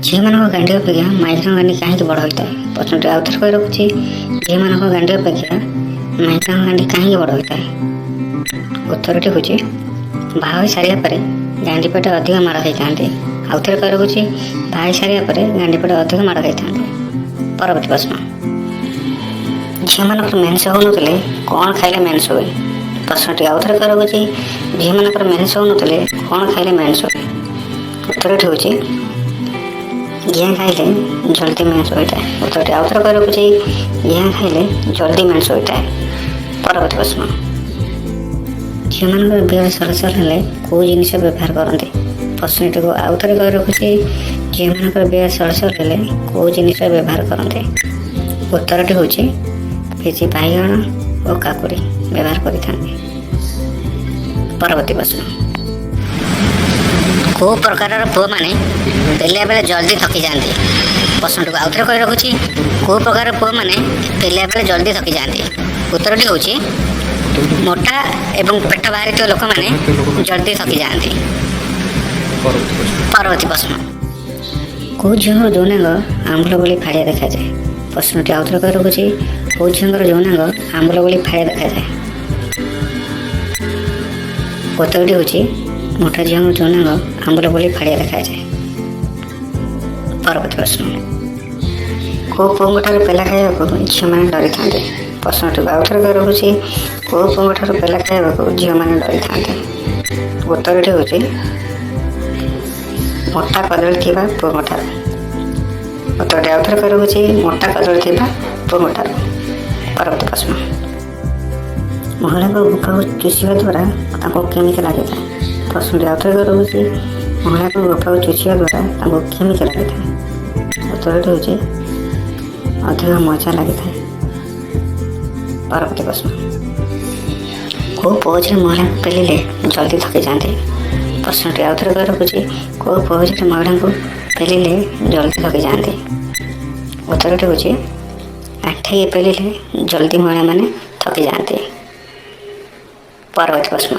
ଝିଅମାନଙ୍କ ଗାଣ୍ଡି ଅପେକ୍ଷା ମାଇକିଙ୍କ ଗାଣ୍ଡି କାହିଁକି ବଡ଼ ହୋଇଥାଏ? ପ୍ରଶ୍ନଟି ଆଉ ଥରେ କହି ରଖୁଛି। ଝିଅମାନଙ୍କ ଗାଣ୍ଡି ଅପେକ୍ଷା ମାଇକିଙ୍କ ଗାଣ୍ଡି କାହିଁକି ବଡ଼ ହୋଇଥାଏ? ଉତ୍ତରଟି ହେଉଛି ବାହା ହୋଇ ସାରିବା ପରେ ଗାଣ୍ଡି ପଟେ ଅଧିକ ମାଡ଼ ଖାଇଥାନ୍ତି। ଆଉ ଥରେ କହି ରଖୁଛି, ବାହା ହୋଇ ସାରିବା ପରେ ଗାଣ୍ଡି ପଟେ ଅଧିକ ମାଡ଼ ଖାଇଥାନ୍ତି। ପରବର୍ତ୍ତୀ ପ୍ରଶ୍ନ, ଝିଅମାନଙ୍କର ମେନ୍ସ ହେଉନଥିଲେ କ'ଣ ଖାଇଲେ ମେନ୍ସ ହୁଏ? ପ୍ରଶ୍ନଟି ଆଉ ଥରେ କହି ରଖୁଛି, ଝିଅମାନଙ୍କର ମେନ୍ସ ହେଉନଥିଲେ କ'ଣ ଖାଇଲେ ମେନ୍ସ ହୁଏ? ଉତ୍ତରଟି ହେଉଛି ଘିଆ ଖାଇଲେ ଜଲ୍ଦି ମେନ୍ସ ହୋଇଥାଏ। ଉତ୍ତରଟି ଆଉ ଥରେ କହି ରଖୁଛି, ଘିଆ ଖାଇଲେ ଜଲ୍ଦି ମେନ୍ସ ହୋଇଥାଏ। ପରବର୍ତ୍ତୀ ପ୍ରଶ୍ନ, ଝିଅମାନଙ୍କର ବିବାହ ସରସର ହେଲେ କେଉଁ ଜିନିଷ ବ୍ୟବହାର କରନ୍ତି? ପ୍ରଶ୍ନଟିକୁ ଆଉ ଥରେ କହି ରଖୁଛି, ଝିଅମାନଙ୍କର ବିବାହ ସରସର ହେଲେ କେଉଁ ଜିନିଷ ବ୍ୟବହାର କରନ୍ତି? ଉତ୍ତରଟି ହେଉଛି କିଛି ବାଇଗଣ ଓ କାକୁଡ଼ି ବ୍ୟବହାର କରିଥାନ୍ତି। ପରବର୍ତ୍ତୀ ପ୍ରଶ୍ନ, କେଉଁ ପ୍ରକାରର ପୁଅମାନେ ପେଲିବା ବେଳେ ଜଲ୍ଦି ଥକିଯାଆନ୍ତି? ପ୍ରଶ୍ନଟିକୁ ଆଉ ଥରେ କହି ରଖୁଛି, କେଉଁ ପ୍ରକାରର ପୁଅମାନେ ପେଲିବା ବେଳେ ଜଲ୍ଦି ଥକିଯାଆନ୍ତି? ଉତ୍ତରଟି ହେଉଛି ମୋଟା ଏବଂ ପେଟ ବାହାରିଥିବା ଲୋକମାନେ ଜଲ୍ଦି ଥକିଯାଆନ୍ତି। ପରବର୍ତ୍ତୀ ପ୍ରଶ୍ନ, କେଉଁ ଝିଅଙ୍କର ଯୌନାଙ୍ଗ ଆମ୍ବୁଲ ଭଳି ଫାଡ଼ିଆ ଦେଖାଯାଏ? ପ୍ରଶ୍ନଟି ଆଉ ଥରେ କହି ରଖୁଛି, କେଉଁ ଝିଅଙ୍କର ଯୌନାଙ୍ଗ ଆମ୍ବୁଲ ଭଳି ଫାଡ଼ିଆ ଦେଖାଯାଏ? ଉତ୍ତରଟି ହେଉଛି ମୋଟା ଝିଅଙ୍କ ଯୌନାଙ୍ଗ ଆମ୍ବୁଲ ଭଳି ଫାଡ଼ିଆ ଦେଖାଯାଏ। ପରବର୍ତ୍ତୀ ପ୍ରଶ୍ନ, କେଉଁ ପୁଅଙ୍କଠାରୁ ପେଲା ଖାଇବାକୁ ଝିଅମାନେ ଡରିଥାନ୍ତି? ପ୍ରଶ୍ନଟିକୁ ଆଉ ଥରେ କହି ରଖୁଛି, କେଉଁ ପୁଅଙ୍କଠାରୁ ପେଲା ଖାଇବାକୁ ଝିଅମାନେ ଡରିଥାନ୍ତି? ଉତ୍ତରଟି ହେଉଛି ମୋଟା କଦଳୀ ଥିବା ପୁଅଙ୍କଠାରୁ। ଉତ୍ତରଟି ଆଉ ଥରେ କହି ରଖୁଛି, ମୋଟା କଦଳୀ ଥିବା ପୁଅଙ୍କଠାରୁ। ପରବର୍ତ୍ତୀ ପ୍ରଶ୍ନ, ମହିଳାଙ୍କ ଗୁଫାକୁ ଚୁଷିବା ଦ୍ୱାରା ତାଙ୍କୁ କେମିତି ଲାଗିଥାଏ? ପ୍ରଶ୍ନଟି ଆଉ ଥରେ କହି ରଖୁଛି, ମହିଳାଙ୍କ ଗୁଫାକୁ ଚୁଷିବା ଦ୍ୱାରା ତାଙ୍କୁ କେମିତି ଲାଗିଥାଏ? ଉତ୍ତରଟି ହେଉଛି ଅଧିକ ମଜା ଲାଗିଥାଏ। ପରବର୍ତ୍ତୀ ପ୍ରଶ୍ନ, କେଉଁ ପୋଜରେ ମହିଳାଙ୍କୁ ପେଲିଲେ ଜଲ୍ଦି ଥକିଯାଆନ୍ତି? ପ୍ରଶ୍ନଟି ଆଉ ଥରେ କହି ରଖୁଛି, କେଉଁ ପୋଜରେ ମହିଳାଙ୍କୁ ପେଲିଲେ ଜଲ୍ଦି ଥକିଯାଆନ୍ତି? ଉତ୍ତରଟି ହେଉଛି ଆଠେଇ ପେଲିଲେ ଜଲ୍ଦି ମହିଳାମାନେ ଥକିଯାଆନ୍ତି। ପରବର୍ତ୍ତୀ ପ୍ରଶ୍ନ,